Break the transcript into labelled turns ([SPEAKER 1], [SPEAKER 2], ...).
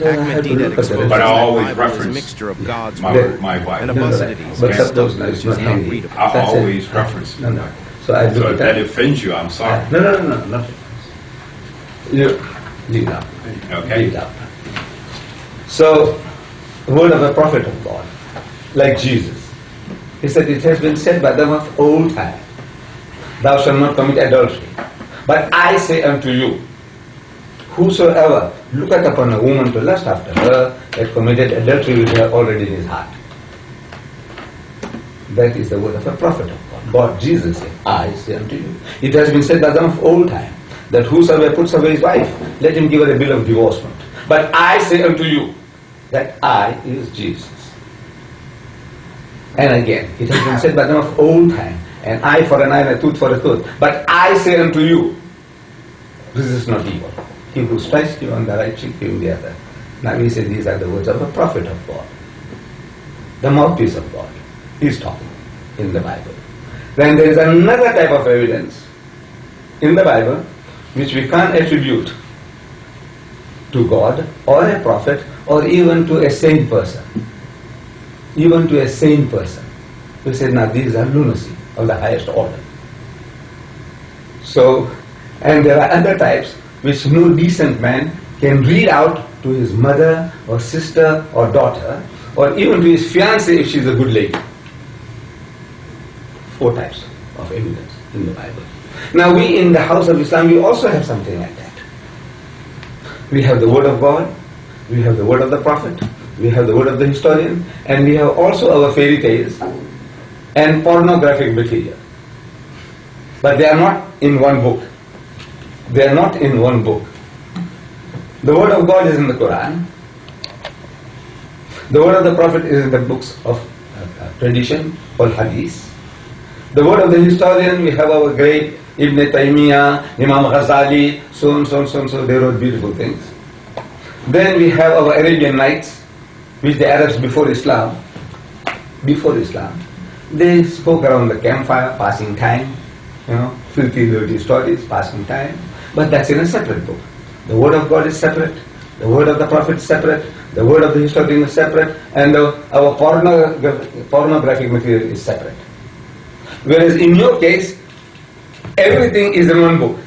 [SPEAKER 1] Ahmed Deedat exposes
[SPEAKER 2] But I
[SPEAKER 1] that
[SPEAKER 2] always
[SPEAKER 1] Bible is a
[SPEAKER 2] reference
[SPEAKER 1] mixture of God's
[SPEAKER 2] my
[SPEAKER 1] word
[SPEAKER 2] wife.
[SPEAKER 1] and absurdities
[SPEAKER 3] But
[SPEAKER 1] and
[SPEAKER 3] suppose
[SPEAKER 1] stuff
[SPEAKER 3] it's
[SPEAKER 1] which
[SPEAKER 3] not
[SPEAKER 1] is not
[SPEAKER 3] handy.
[SPEAKER 1] readable.
[SPEAKER 2] I
[SPEAKER 3] That's
[SPEAKER 2] always
[SPEAKER 3] it.
[SPEAKER 2] reference
[SPEAKER 3] No,
[SPEAKER 2] my
[SPEAKER 3] no.
[SPEAKER 2] wife.
[SPEAKER 3] So I
[SPEAKER 2] So
[SPEAKER 3] look
[SPEAKER 2] if
[SPEAKER 3] at
[SPEAKER 2] that
[SPEAKER 3] that.
[SPEAKER 2] offends you, I'm sorry.
[SPEAKER 3] No, not you leave it up.
[SPEAKER 2] Okay.
[SPEAKER 3] Leave it up. So, word of the prophet of God, like Jesus. He said, it has been said by them of old time, thou shalt not commit adultery. But I say unto you, whosoever looketh upon a woman to lust after her, hath committed adultery with her already in his heart. That is the word of a prophet of God. God, Jesus said, I say unto you. It has been said by them of old time, that whosoever puts away his wife, let him give her a bill of divorcement. But I say unto you, that I is Jesus. And again, it has been said by them of old time, an eye for an eye and a tooth for a tooth. But I say unto you, this is not evil. He who strikes you on the right cheek, give him the other. Now we say these are the words of the prophet of God, the mouthpiece of God. He is talking in the Bible. Then there is another type of evidence in the Bible which we can't attribute to God or a prophet or even to a sane person. Even to a sane person. We say, now these are lunacy of the highest order. So, and there are other types which no decent man can read out to his mother or sister or daughter or even to his fiancée if she is a good lady. 4 types of evidence in the Bible. Now we in the house of Islam, we also have something like that. We have the word of God, we have the word of the prophet, we have the word of the historian, and we have also our fairy tales and pornographic material. But they are not in one book. They are not in one book. The word of God is in the Quran. The word of the prophet is in the books of tradition or hadith. The word of the historian, we have our great Ibn Taymiyyah, Imam Ghazali, so and so and so and so, they wrote beautiful things. Then we have our Arabian Nights, which the Arabs before Islam, they spoke around the campfire, passing time, filthy dirty stories, passing time. But that's in a separate book. The word of God is separate, the word of the prophet is separate, the word of the historian is separate, and our pornographic material is separate. Whereas in your case, everything is in one book.